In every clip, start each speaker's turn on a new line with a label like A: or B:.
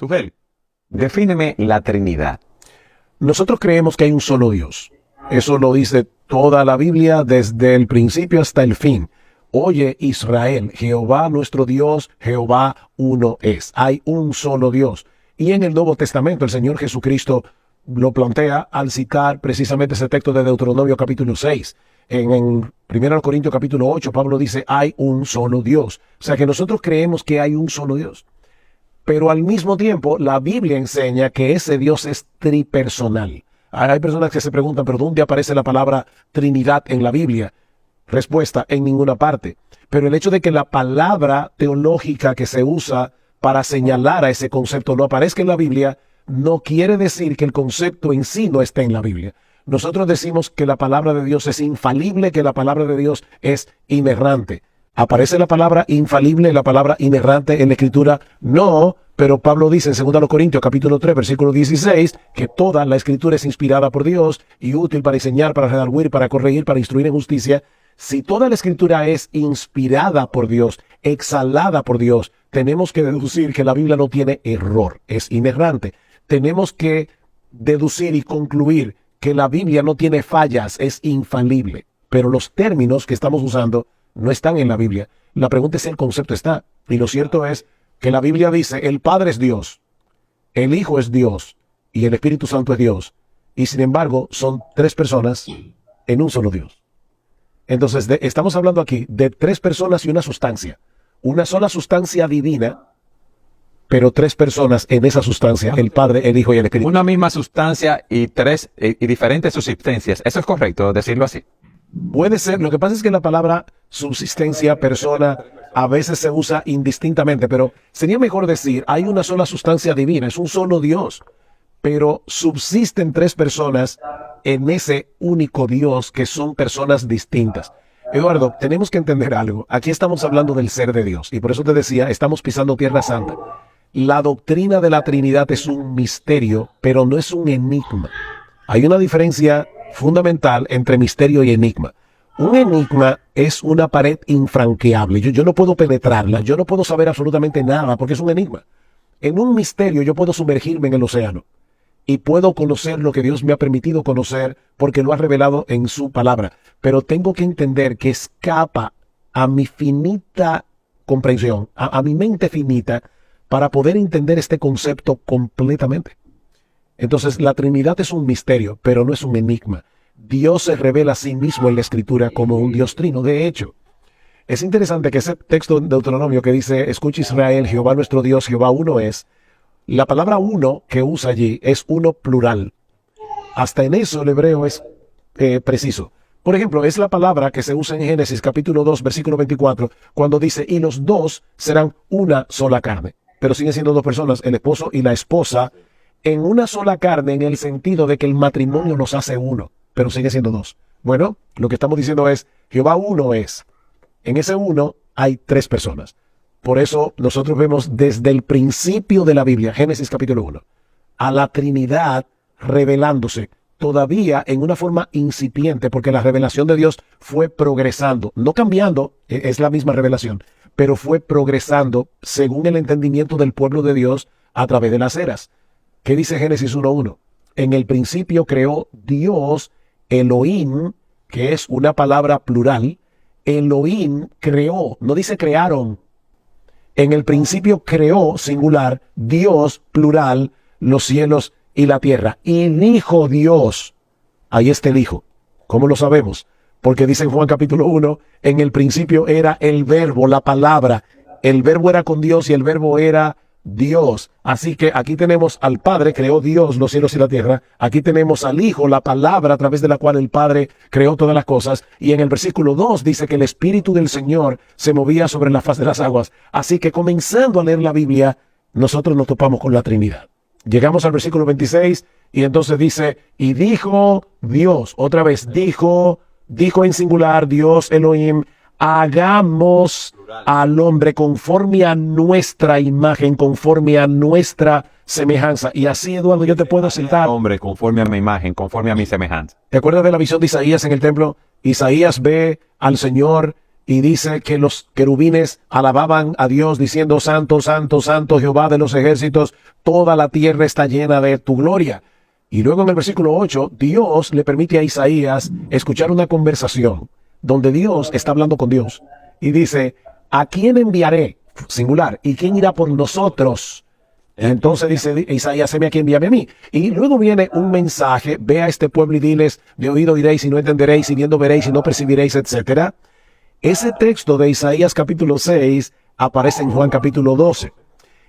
A: Sugel, defíneme la Trinidad.
B: Nosotros creemos que hay un solo Dios. Eso lo dice toda la Biblia desde el principio hasta el fin. Oye Israel, Jehová nuestro Dios, Jehová uno es. Hay un solo Dios. Y en el Nuevo Testamento el Señor Jesucristo lo plantea al citar precisamente ese texto de Deuteronomio capítulo 6. En 1 Corintios capítulo 8 Pablo dice, hay un solo Dios. O sea que nosotros creemos que hay un solo Dios. Pero al mismo tiempo la Biblia enseña que ese Dios es tripersonal. Hay personas que se preguntan, ¿pero dónde aparece la palabra Trinidad en la Biblia? Respuesta, en ninguna parte. Pero el hecho de que la palabra teológica que se usa para señalar a ese concepto no aparezca en la Biblia, no quiere decir que el concepto en sí no esté en la Biblia. Nosotros decimos que la palabra de Dios es infalible, que la palabra de Dios es inerrante. ¿Aparece la palabra infalible, la palabra inerrante en la Escritura? No, pero Pablo dice en 2 Corintios capítulo 3, versículo 16, que toda la Escritura es inspirada por Dios y útil para enseñar, para redarguir, para corregir, para instruir en justicia. Si toda la Escritura es inspirada por Dios, exhalada por Dios, tenemos que deducir que la Biblia no tiene error, es inerrante. Tenemos que deducir y concluir que la Biblia no tiene fallas, es infalible. Pero los términos que estamos usando no están en la Biblia. La pregunta es si el concepto está. Y lo cierto es que la Biblia dice, el Padre es Dios, el Hijo es Dios y el Espíritu Santo es Dios. Y sin embargo, son tres personas en un solo Dios. Entonces, estamos hablando aquí de tres personas y una sustancia. Una sola sustancia divina, pero tres personas en esa sustancia, el Padre, el Hijo y el Espíritu.
A: Una misma sustancia y diferentes subsistencias. ¿Eso es correcto decirlo así?
B: Puede ser. Lo que pasa es que la palabra subsistencia, persona, a veces se usa indistintamente, pero sería mejor decir, hay una sola sustancia divina, es un solo Dios, pero subsisten tres personas en ese único Dios que son personas distintas. Eduardo, tenemos que entender algo. Aquí estamos hablando del ser de Dios, y por eso te decía, estamos pisando tierra santa. La doctrina de la Trinidad es un misterio, pero no es un enigma. Hay una diferencia fundamental entre misterio y enigma. Un enigma es una pared infranqueable. Yo no puedo penetrarla, yo no puedo saber absolutamente nada porque es un enigma. En un misterio yo puedo sumergirme en el océano y puedo conocer lo que Dios me ha permitido conocer porque lo ha revelado en su palabra. Pero tengo que entender que escapa a mi finita comprensión, a mi mente finita, para poder entender este concepto completamente. Entonces, la Trinidad es un misterio, pero no es un enigma. Dios se revela a sí mismo en la Escritura como un Dios trino. De hecho, es interesante que ese texto de Deuteronomio que dice, escucha Israel, Jehová nuestro Dios, Jehová uno es, la palabra uno que usa allí es uno plural. Hasta en eso el hebreo es preciso. Por ejemplo, es la palabra que se usa en Génesis capítulo 2, versículo 24, cuando dice, y los dos serán una sola carne. Pero siguen siendo dos personas, el esposo y la esposa, en una sola carne en el sentido de que el matrimonio los hace uno, pero sigue siendo dos. Bueno, lo que estamos diciendo es, Jehová uno es. En ese uno hay tres personas. Por eso nosotros vemos desde el principio de la Biblia, Génesis capítulo 1, a la Trinidad revelándose todavía en una forma incipiente, porque la revelación de Dios fue progresando, no cambiando, es la misma revelación, pero fue progresando según el entendimiento del pueblo de Dios a través de las eras. ¿Qué dice Génesis 1:1? En el principio creó Dios, Elohim, que es una palabra plural. Elohim creó, no dice crearon. En el principio creó, singular, Dios, plural, los cielos y la tierra. Y dijo Dios, ahí está el Hijo. ¿Cómo lo sabemos? Porque dice en Juan capítulo 1, en el principio era el verbo, la palabra. El verbo era con Dios y el verbo era Dios. Así que aquí tenemos al Padre, creó Dios los cielos y la tierra. Aquí tenemos al Hijo, la palabra a través de la cual el Padre creó todas las cosas. Y en el versículo 2 dice que el Espíritu del Señor se movía sobre la faz de las aguas. Así que comenzando a leer la Biblia, nosotros nos topamos con la Trinidad. Llegamos al versículo 26 y entonces dice, y dijo Dios, otra vez, dijo en singular, Dios Elohim, hagamos al hombre conforme a nuestra imagen, conforme a nuestra semejanza. Y así, Eduardo, yo te puedo citar.
A: Hombre, conforme a mi imagen, conforme a mi semejanza.
B: ¿Te acuerdas de la visión de Isaías en el templo? Isaías ve al Señor y dice que los querubines alababan a Dios diciendo: Santo, Santo, Santo, Jehová de los ejércitos, toda la tierra está llena de tu gloria. Y luego en el versículo 8, Dios le permite a Isaías escuchar una conversación donde Dios está hablando con Dios. Y dice: ¿a quién enviaré? Singular. ¿Y quién irá por nosotros? Entonces dice Isaías: heme aquí, envíame a mí. Y luego viene un mensaje: ve a este pueblo y diles: de oído oiréis y no entenderéis, y viendo veréis y no percibiréis, etcétera. Ese texto de Isaías capítulo 6 aparece en Juan capítulo 12.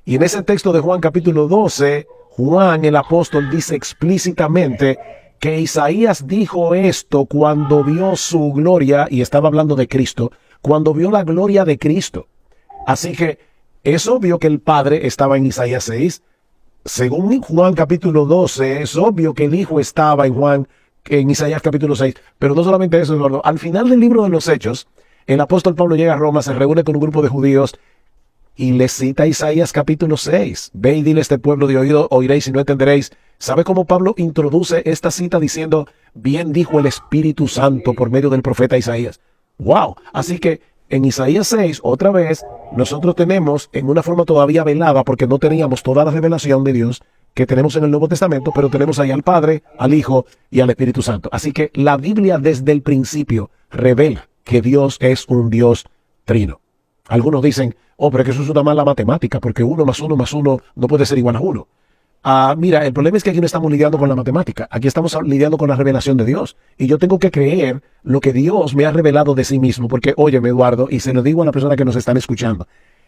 B: Y en ese texto de Juan capítulo 12, Juan el apóstol dice explícitamente que Isaías dijo esto cuando vio su gloria, y estaba hablando de Cristo, cuando vio la gloria de Cristo. Así que es obvio que el Padre estaba en Isaías 6. Según Juan capítulo 12, es obvio que el Hijo estaba en Isaías capítulo 6. Pero no solamente eso, Eduardo. Al final del libro de los Hechos, el apóstol Pablo llega a Roma, se reúne con un grupo de judíos y les cita Isaías capítulo 6. Ve y dile a este pueblo: de oído oiréis y no entenderéis. ¿Sabe cómo Pablo introduce esta cita diciendo: bien dijo el Espíritu Santo por medio del profeta Isaías? ¡Wow! Así que en Isaías 6, otra vez, nosotros tenemos en una forma todavía velada, porque no teníamos toda la revelación de Dios que tenemos en el Nuevo Testamento, pero tenemos ahí al Padre, al Hijo y al Espíritu Santo. Así que la Biblia desde el principio revela que Dios es un Dios trino. Algunos dicen: oh, pero que eso es una mala matemática, porque 1 más 1 más 1 no puede ser igual a 1. Mira, el problema es que aquí no estamos lidiando con la matemática, aquí estamos lidiando con la revelación de Dios. Y yo tengo que creer lo que Dios me ha revelado de sí mismo, porque, óyeme, Eduardo, y se lo digo a la persona que nos están escuchando: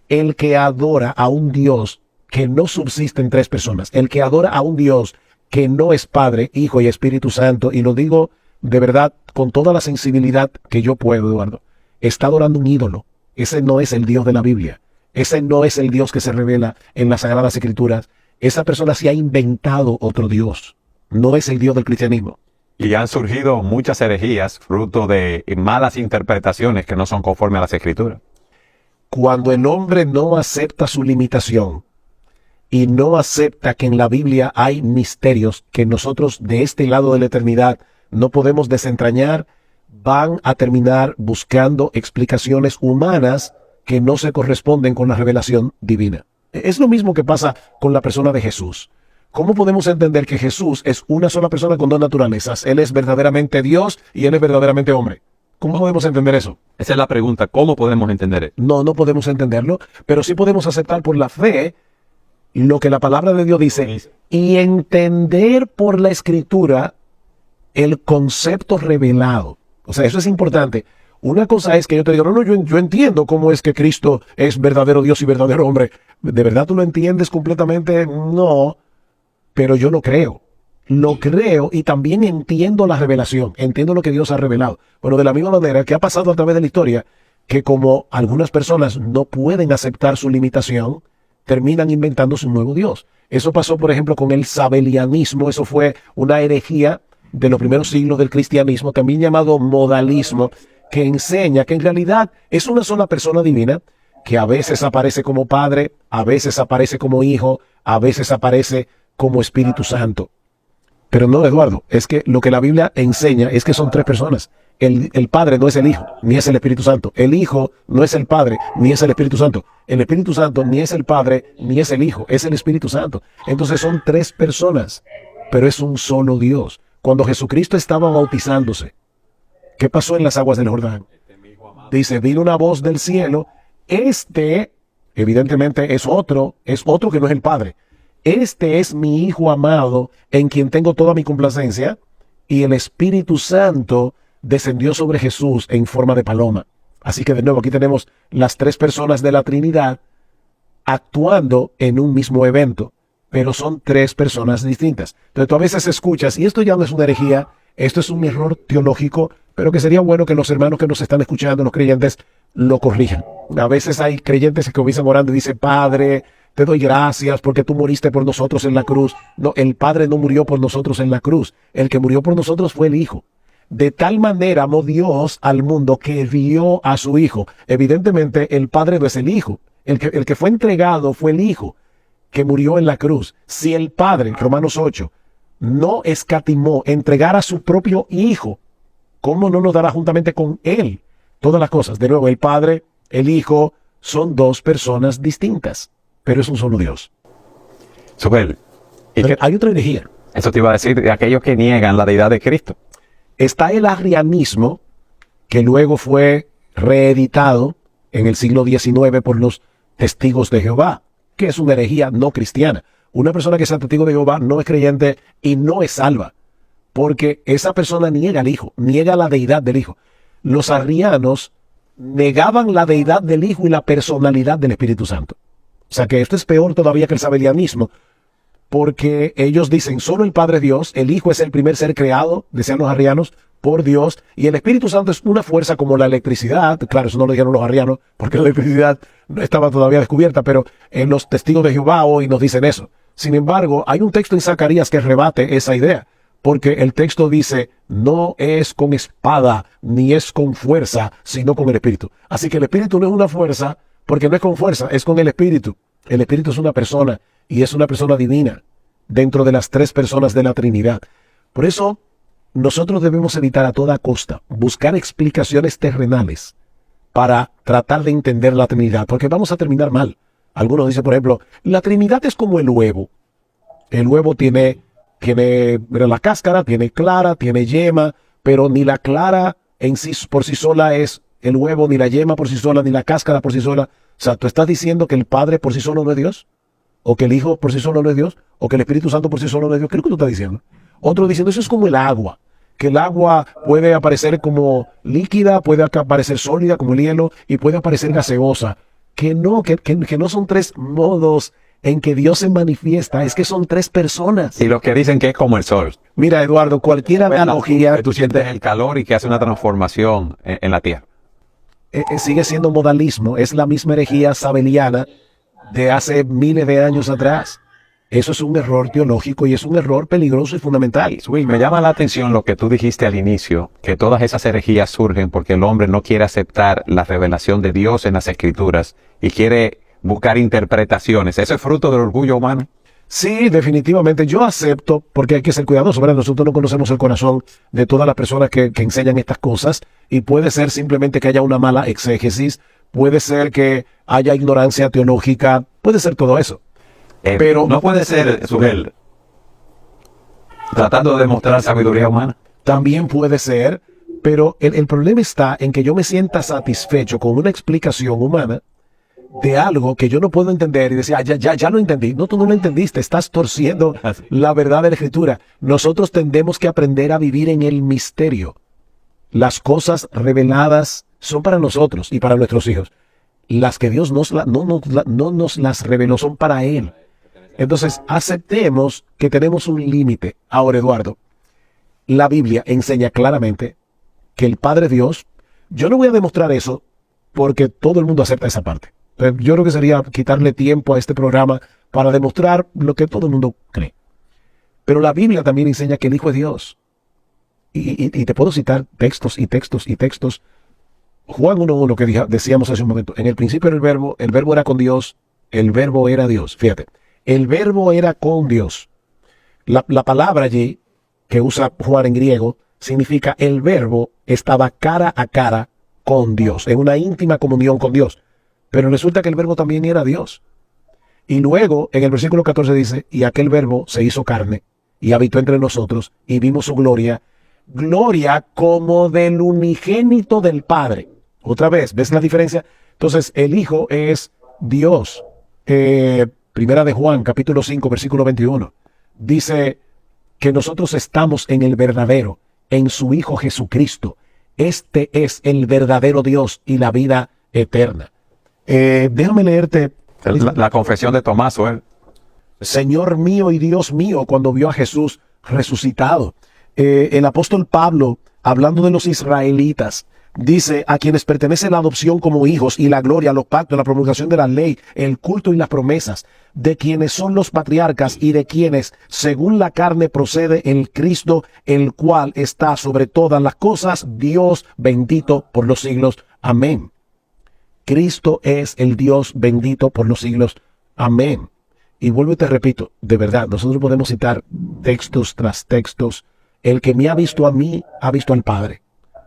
B: el que adora a un Dios que no subsiste en 3 personas, el que adora a un Dios que no es Padre, Hijo y Espíritu Santo, y lo digo de verdad con toda la sensibilidad que yo puedo, Eduardo, está adorando un ídolo. Ese no es el Dios de la Biblia. Ese no es el Dios que se revela en las Sagradas Escrituras. Esa persona se ha inventado otro Dios. No es el Dios del cristianismo.
A: Y han surgido muchas herejías fruto de malas interpretaciones que no son conformes a las Escrituras.
B: Cuando el hombre no acepta su limitación y no acepta que en la Biblia hay misterios que nosotros de este lado de la eternidad no podemos desentrañar, van a terminar buscando explicaciones humanas que no se corresponden con la revelación divina. Es lo mismo que pasa con la persona de Jesús. ¿Cómo podemos entender que Jesús es una sola persona con 2 naturalezas? Él es verdaderamente Dios y Él es verdaderamente hombre. ¿Cómo podemos entender eso?
A: Esa es la pregunta. ¿Cómo podemos entender eso?
B: No podemos entenderlo, pero sí podemos aceptar por la fe lo que la palabra de Dios dice y entender por la Escritura el concepto revelado. O sea, eso es importante. Una cosa es que yo te digo: no, yo entiendo cómo es que Cristo es verdadero Dios y verdadero hombre. ¿De verdad tú lo entiendes completamente? No, pero yo lo creo. Lo creo y también entiendo la revelación. Entiendo lo que Dios ha revelado. Bueno, de la misma manera que ha pasado a través de la historia, que como algunas personas no pueden aceptar su limitación, terminan inventándose un nuevo Dios. Eso pasó, por ejemplo, con el sabelianismo. Eso fue una herejía de los primeros siglos del cristianismo, también llamado modalismo, que enseña que en realidad es una sola persona divina, que a veces aparece como Padre, a veces aparece como Hijo, a veces aparece como Espíritu Santo. Pero no, Eduardo, es que lo que la Biblia enseña es que son 3 personas. El Padre no es el Hijo, ni es el Espíritu Santo. El Hijo no es el Padre, ni es el Espíritu Santo. El Espíritu Santo ni es el Padre, ni es el Hijo, es el Espíritu Santo. Entonces son 3 personas, pero es un solo Dios. Cuando Jesucristo estaba bautizándose, ¿qué pasó en las aguas del Jordán? Dice: vino una voz del cielo. Evidentemente es otro que no es el Padre. Este es mi Hijo amado, en quien tengo toda mi complacencia. Y el Espíritu Santo descendió sobre Jesús en forma de paloma. Así que de nuevo aquí tenemos las 3 personas de la Trinidad actuando en un mismo evento, pero son 3 personas distintas. Entonces tú a veces escuchas, y esto ya no es una herejía, esto es un error teológico, pero que sería bueno que los hermanos que nos están escuchando, los creyentes, lo corrijan. A veces hay creyentes que comienzan orando y dicen: Padre, te doy gracias porque tú moriste por nosotros en la cruz. No, el Padre no murió por nosotros en la cruz. El que murió por nosotros fue el Hijo. De tal manera amó Dios al mundo que dio a su Hijo. Evidentemente el Padre no es el Hijo. El que fue entregado fue el Hijo que murió en la cruz. Si el Padre, Romanos 8, no escatimó entregar a su propio Hijo, ¿cómo no lo dará juntamente con Él todas las cosas. De nuevo, el Padre, el Hijo, son dos personas distintas, pero es un solo Dios.
A: Súper.
B: Pero hay otra herejía.
A: Eso te iba a decir, de aquellos que niegan la deidad de Cristo.
B: Está el arrianismo, que luego fue reeditado en el siglo XIX por los testigos de Jehová, que es una herejía no cristiana. Una persona que sea testigo de Jehová no es creyente y no es salva, porque esa persona niega al Hijo, niega la deidad del Hijo. Los arrianos negaban la deidad del Hijo y la personalidad del Espíritu Santo. O sea que esto es peor todavía que el sabelianismo, porque ellos dicen solo el Padre es Dios, el Hijo es el primer ser creado, decían los arrianos, por Dios, y el Espíritu Santo es una fuerza como la electricidad. Claro, eso no lo dijeron los arrianos, porque la electricidad no estaba todavía descubierta, pero en los testigos de Jehová hoy nos dicen eso. Sin embargo, hay un texto en Zacarías que rebate esa idea, porque el texto dice, no es con espada, ni es con fuerza, sino con el Espíritu. Así que el Espíritu no es una fuerza, porque no es con fuerza, es con el Espíritu. El Espíritu es una persona, y es una persona divina, dentro de las tres personas de la Trinidad. Por eso, nosotros debemos evitar a toda costa buscar explicaciones terrenales para tratar de entender la Trinidad, porque vamos a terminar mal. Algunos dicen, por ejemplo, la Trinidad es como el huevo. El huevo tiene la cáscara, tiene clara, tiene yema, pero ni la clara en sí por sí sola es el huevo, ni la yema por sí sola, ni la cáscara por sí sola. O sea, ¿tú estás diciendo que el Padre por sí solo no es Dios? ¿O que el Hijo por sí solo no es Dios? ¿O que el Espíritu Santo por sí solo no es Dios? ¿Qué es lo que tú estás diciendo? Otro diciendo, eso es como el agua, que el agua puede aparecer como líquida, puede aparecer sólida como el hielo y puede aparecer gaseosa. Que no son tres modos en que Dios se manifiesta, es que son tres personas.
A: Y los que dicen que es como el sol.
B: Mira, Eduardo, cualquier analogía
A: Que tú sientes el calor y que hace una transformación en la tierra.
B: Sigue siendo modalismo, es la misma herejía sabeliana de hace miles de años atrás. Eso es un error teológico y es un error peligroso y fundamental.
A: Will, me llama la atención lo que tú dijiste al inicio, que todas esas herejías surgen porque el hombre no quiere aceptar la revelación de Dios en las Escrituras y quiere buscar interpretaciones. ¿Eso es fruto del orgullo humano?
B: Sí, definitivamente. Yo acepto, porque hay que ser cuidadoso, ¿verdad? Nosotros no conocemos el corazón de todas las personas que enseñan estas cosas y puede ser simplemente que haya una mala exégesis, puede ser que haya ignorancia teológica, puede ser todo eso. Pero
A: no puede ser, Sugel, tratando de demostrar sabiduría humana.
B: También puede ser, pero el problema está en que yo me sienta satisfecho con una explicación humana de algo que yo no puedo entender y decir, ya lo entendí. No, tú no lo entendiste, estás torciendo la verdad de la Escritura. Nosotros tendemos que aprender a vivir en el misterio. Las cosas reveladas son para nosotros y para nuestros hijos. Las que Dios no nos las reveló son para Él. Entonces, aceptemos que tenemos un límite. Ahora, Eduardo, la Biblia enseña claramente que el Padre Dios, yo no voy a demostrar eso porque todo el mundo acepta esa parte. Yo creo que sería quitarle tiempo a este programa para demostrar lo que todo el mundo cree. Pero la Biblia también enseña que el Hijo es Dios. Y te puedo citar textos y textos y textos. Juan 1:1 que decíamos hace un momento. En el principio era el verbo era con Dios, el verbo era Dios. Fíjate, el verbo era con Dios. La palabra allí, que usa Juan en griego, significa el verbo estaba cara a cara con Dios, en una íntima comunión con Dios. Pero resulta que el verbo también era Dios. Y luego, en el versículo 14 dice, y aquel verbo se hizo carne, y habitó entre nosotros, y vimos su gloria, gloria como del unigénito del Padre. Otra vez, ¿ves la diferencia? Entonces, el Hijo es Dios. Primera de Juan, capítulo 5, versículo 21. Dice que nosotros estamos en el verdadero, en su Hijo Jesucristo. Este es el verdadero Dios y la vida eterna. Déjame leerte
A: La confesión de Tomás, ¿o él?
B: Señor mío y Dios mío, cuando vio a Jesús resucitado. El apóstol Pablo, hablando de los israelitas, dice, a quienes pertenece la adopción como hijos y la gloria, los pactos, la promulgación de la ley, el culto y las promesas, de quienes son los patriarcas y de quienes, según la carne, procede el Cristo, el cual está sobre todas las cosas, Dios bendito por los siglos. Amén. Cristo es el Dios bendito por los siglos. Amén. Y vuelvo y te repito, de verdad, nosotros podemos citar textos tras textos. El que me ha visto a mí, ha visto al Padre.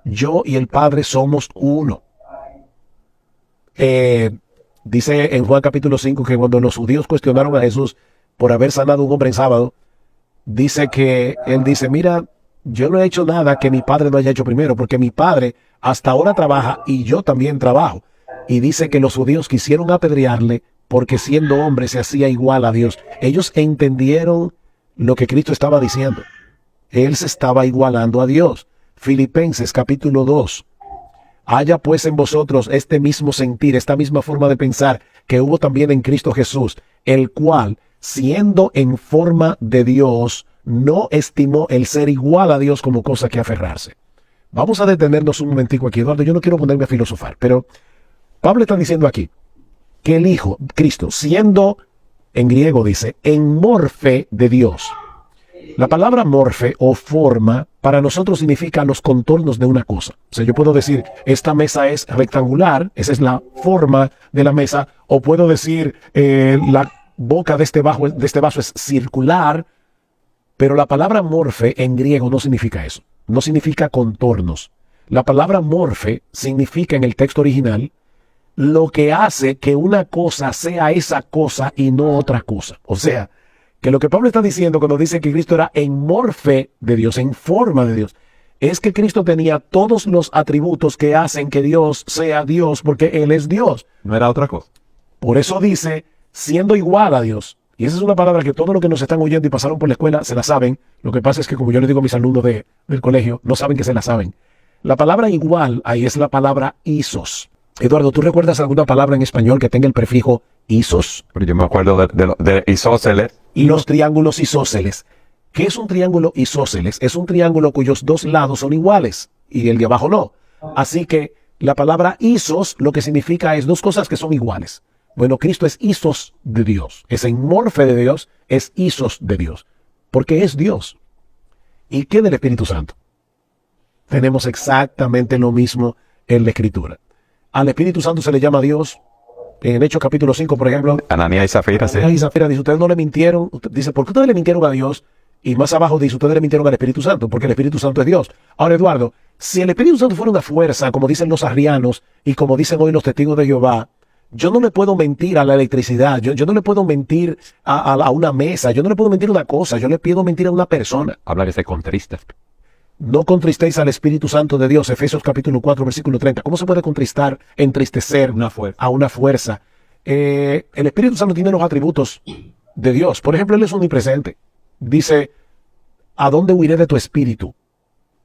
B: Yo y el Padre somos uno. Dice en Juan capítulo 5 que cuando los judíos cuestionaron a Jesús por haber sanado a un hombre en sábado, dice que él dice, mira, yo no he hecho nada que mi padre no haya hecho primero, porque mi padre hasta ahora trabaja y yo también trabajo. Y dice que los judíos quisieron apedrearle porque siendo hombre se hacía igual a Dios. Ellos entendieron lo que Cristo estaba diciendo. Él se estaba igualando a Dios. Filipenses capítulo 2. Haya pues en vosotros este mismo sentir, esta misma forma de pensar que hubo también en Cristo Jesús, el cual, siendo en forma de Dios, no estimó el ser igual a Dios como cosa que aferrarse. Vamos a detenernos un momentico aquí, Eduardo. Yo no quiero ponerme a filosofar, pero Pablo está diciendo aquí que el Hijo, Cristo, siendo, en griego dice, en morfe de Dios. La palabra morfe o forma para nosotros significa los contornos de una cosa. O sea, yo puedo decir, esta mesa es rectangular, esa es la forma de la mesa, o puedo decir, la boca de este vaso es circular, pero la palabra morfe en griego no significa eso, no significa contornos. La palabra morfe significa en el texto original lo que hace que una cosa sea esa cosa y no otra cosa. O sea, que lo que Pablo está diciendo cuando dice que Cristo era en morfe de Dios, en forma de Dios, es que Cristo tenía todos los atributos que hacen que Dios sea Dios, porque Él es Dios.
A: No era otra cosa.
B: Por eso dice, siendo igual a Dios. Y esa es una palabra que todos los que nos están oyendo y pasaron por la escuela se la saben. Lo que pasa es que, como yo les digo a mis alumnos del colegio, no saben que se la saben. La palabra igual ahí es la palabra isos. Eduardo, ¿tú recuerdas alguna palabra en español que tenga el prefijo isos?
A: Pero yo me acuerdo de isósceles.
B: Y los triángulos isósceles. ¿Qué es un triángulo isósceles? Es un triángulo cuyos dos lados son iguales y el de abajo no. Así que la palabra isos lo que significa es dos cosas que son iguales. Bueno, Cristo es isos de Dios. Es en morfe de Dios, es isos de Dios. Porque es Dios. ¿Y qué del Espíritu Santo? Tenemos exactamente lo mismo en la Escritura. Al Espíritu Santo se le llama Dios. En Hechos capítulo 5, por ejemplo,
A: Ananías y Zafira, sí.
B: Ananías y Zafira dice, ustedes no le mintieron. Dice, ¿por qué ustedes le mintieron a Dios? Y más abajo dice, ustedes le mintieron al Espíritu Santo, porque el Espíritu Santo es Dios. Ahora, Eduardo, si el Espíritu Santo fuera una fuerza, como dicen los arrianos y como dicen hoy los testigos de Jehová, yo no le puedo mentir a la electricidad, yo no le puedo mentir a una mesa, yo no le puedo mentir a una cosa, yo le puedo mentir a una persona.
A: Habla que se contrista.
B: No contristéis al Espíritu Santo de Dios, Efesios capítulo 4, versículo 30. ¿Cómo se puede contristar, entristecer a una fuerza? El Espíritu Santo tiene los atributos de Dios. Por ejemplo, Él es omnipresente. Dice, ¿a dónde huiré de tu espíritu?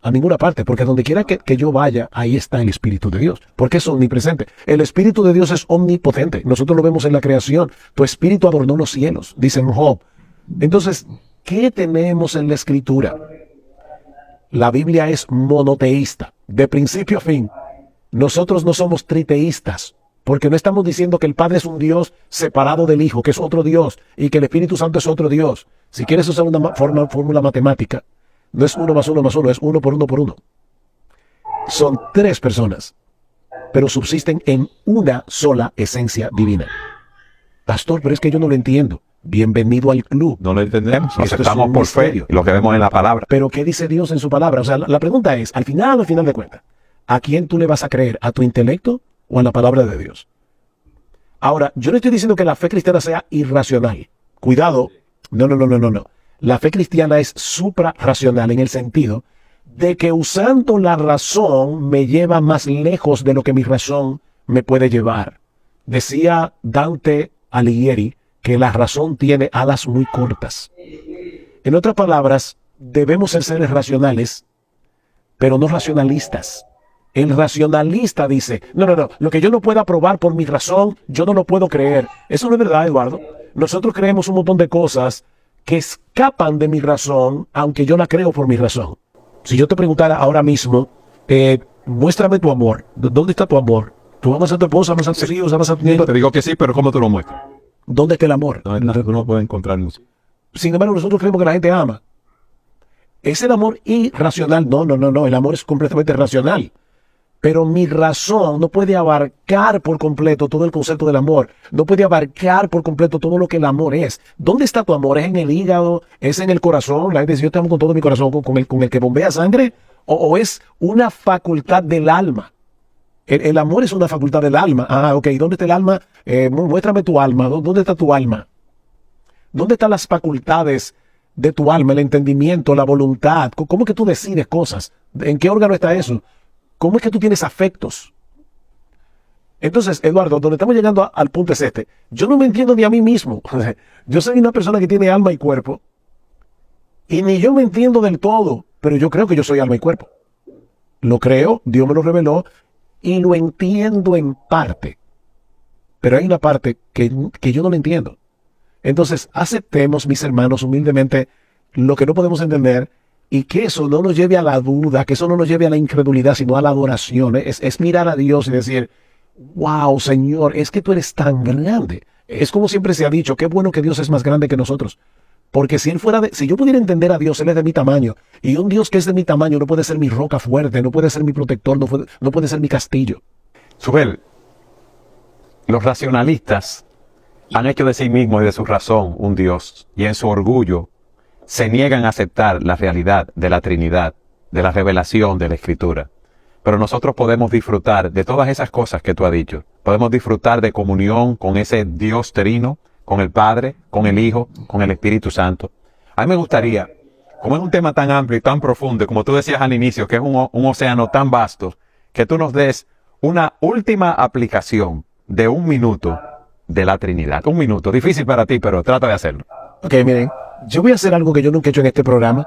B: A ninguna parte, porque donde quiera que yo vaya, ahí está el Espíritu de Dios, porque es omnipresente. El Espíritu de Dios es omnipotente. Nosotros lo vemos en la creación. Tu espíritu adornó los cielos, dice en Job. Entonces, ¿qué tenemos en la Escritura? La Biblia es monoteísta, de principio a fin. Nosotros no somos triteístas, porque no estamos diciendo que el Padre es un Dios separado del Hijo, que es otro Dios, y que el Espíritu Santo es otro Dios. Si quieres usar una fórmula matemática, no es 1 más 1 más 1, es 1 por 1 por 1. Son tres personas, pero subsisten en una sola esencia divina. Pastor, pero es que yo no lo entiendo. Bienvenido al club.
A: No lo entendemos, lo
B: Esto es
A: aceptamos
B: un
A: por
B: misterio.
A: fe, lo que vemos en la palabra.
B: Pero ¿qué dice Dios en su palabra? O sea, la pregunta es, al final de cuentas, ¿a quién tú le vas a creer? ¿A tu intelecto o a la palabra de Dios? Ahora, yo no estoy diciendo que la fe cristiana sea irracional. Cuidado. No. La fe cristiana es suprarracional en el sentido de que usando la razón me lleva más lejos de lo que mi razón me puede llevar. Decía Dante Alighieri que la razón tiene alas muy cortas. En otras palabras, debemos ser seres racionales, pero no racionalistas. El racionalista dice, no, lo que yo no pueda probar por mi razón, yo no lo puedo creer. Eso no es verdad, Eduardo. Nosotros creemos un montón de cosas que escapan de mi razón, aunque yo la creo por mi razón. Si yo te preguntara ahora mismo, muéstrame tu amor. ¿Dónde está tu amor? ¿Tú amas a tu esposa, amas a tus hijos, amas a tu nieto?
A: Te digo que sí, pero ¿cómo tú lo muestras?
B: ¿Dónde está el amor?
A: No, tú no puedes encontrar mucho.
B: Sin embargo, nosotros creemos que la gente ama. ¿Es el amor irracional? No. El amor es completamente racional. Pero mi razón no puede abarcar por completo todo el concepto del amor. No puede abarcar por completo todo lo que el amor es. ¿Dónde está tu amor? ¿Es en el hígado? ¿Es en el corazón? La gente dice, yo te amo con todo mi corazón, con el que bombea sangre. ¿O es una facultad del alma? El amor es una facultad del alma. Ah, ok, ¿dónde está el alma? Muéstrame tu alma. ¿Dónde está tu alma? ¿Dónde están las facultades de tu alma, el entendimiento, la voluntad? ¿Cómo es que tú decides cosas? ¿En qué órgano está eso? ¿Cómo es que tú tienes afectos? Entonces, Eduardo, donde estamos llegando al punto es este. Yo no me entiendo ni a mí mismo. Yo soy una persona que tiene alma y cuerpo. Y ni yo me entiendo del todo, pero yo creo que yo soy alma y cuerpo. Lo creo, Dios me lo reveló, y lo entiendo en parte. Pero hay una parte que yo no lo entiendo. Entonces, aceptemos, mis hermanos, humildemente, lo que no podemos entender, y que eso no nos lleve a la duda, que eso no nos lleve a la incredulidad, sino a la adoración. Es mirar a Dios y decir, wow, Señor, es que tú eres tan grande. Es como siempre se ha dicho, qué bueno que Dios es más grande que nosotros. Porque si yo pudiera entender a Dios, Él es de mi tamaño. Y un Dios que es de mi tamaño no puede ser mi roca fuerte, no puede ser mi protector, no puede ser mi castillo.
A: Subel, los racionalistas han hecho de sí mismos y de su razón un Dios, y en su orgullo se niegan a aceptar la realidad de la Trinidad, de la revelación de la Escritura. Pero nosotros podemos disfrutar de todas esas cosas que tú has dicho. Podemos disfrutar de comunión con ese Dios trino, con el Padre, con el Hijo, con el Espíritu Santo. A mí me gustaría, como es un tema tan amplio y tan profundo, como tú decías al inicio, que es un océano tan vasto, que tú nos des una última aplicación de 1 minuto de la Trinidad. 1 minuto, difícil para ti, pero trata de hacerlo.
B: Ok, miren, yo voy a hacer algo que yo nunca he hecho en este programa,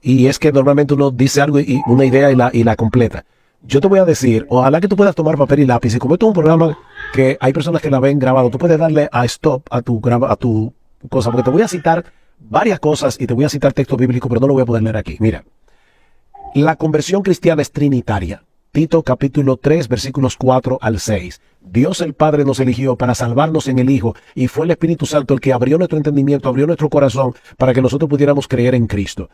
B: y es que normalmente uno dice algo y una idea y la completa. Yo te voy a decir, ojalá que tú puedas tomar papel y lápiz, y como esto es un programa que hay personas que la ven grabado, tú puedes darle a stop a tu cosa, porque te voy a citar varias cosas y te voy a citar texto bíblico, pero no lo voy a poder leer aquí. Mira, la conversión cristiana es trinitaria. Tito capítulo 3, versículos 4 al 6. Dios el Padre nos eligió para salvarnos en el Hijo, y fue el Espíritu Santo el que abrió nuestro entendimiento, abrió nuestro corazón para que nosotros pudiéramos creer en Cristo.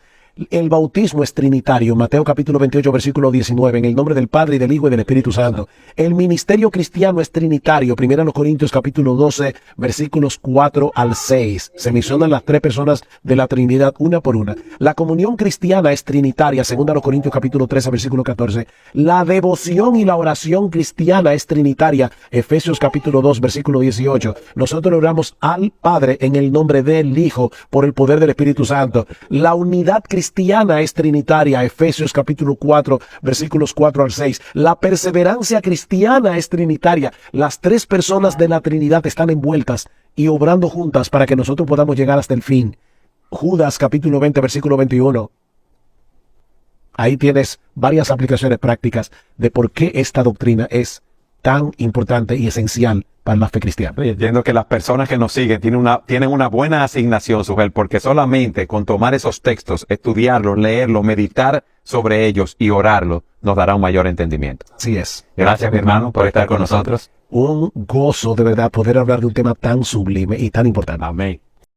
B: El bautismo es trinitario, Mateo capítulo 28, versículo 19, en el nombre del Padre y del Hijo y del Espíritu Santo. El ministerio cristiano es trinitario, 1 Corintios capítulo 12, versículos 4 al 6. Se mencionan las 3 personas de la Trinidad una por una. La comunión cristiana es trinitaria, 2 Corintios capítulo 13, versículo 14. La devoción y la oración cristiana es trinitaria, Efesios capítulo 2, versículo 18. Nosotros oramos al Padre en el nombre del Hijo por el poder del Espíritu Santo. La unidad cristiana es trinitaria, Efesios capítulo 4, versículos 4 al 6. La perseverancia cristiana es trinitaria. Las 3 personas de la Trinidad están envueltas y obrando juntas para que nosotros podamos llegar hasta el fin. Judas capítulo 20, versículo 21. Ahí tienes varias aplicaciones prácticas de por qué esta doctrina es tan importante y esencial para la fe cristiana.
A: Entiendo que las personas que nos siguen tienen una buena asignación, Subel, porque solamente con tomar esos textos, estudiarlos, leerlos, meditar sobre ellos y orarlos, nos dará un mayor entendimiento.
B: Así es.
A: Gracias, mi hermano, por estar con nosotros.
B: Un gozo de verdad poder hablar de un tema tan sublime y tan importante.
A: Amén.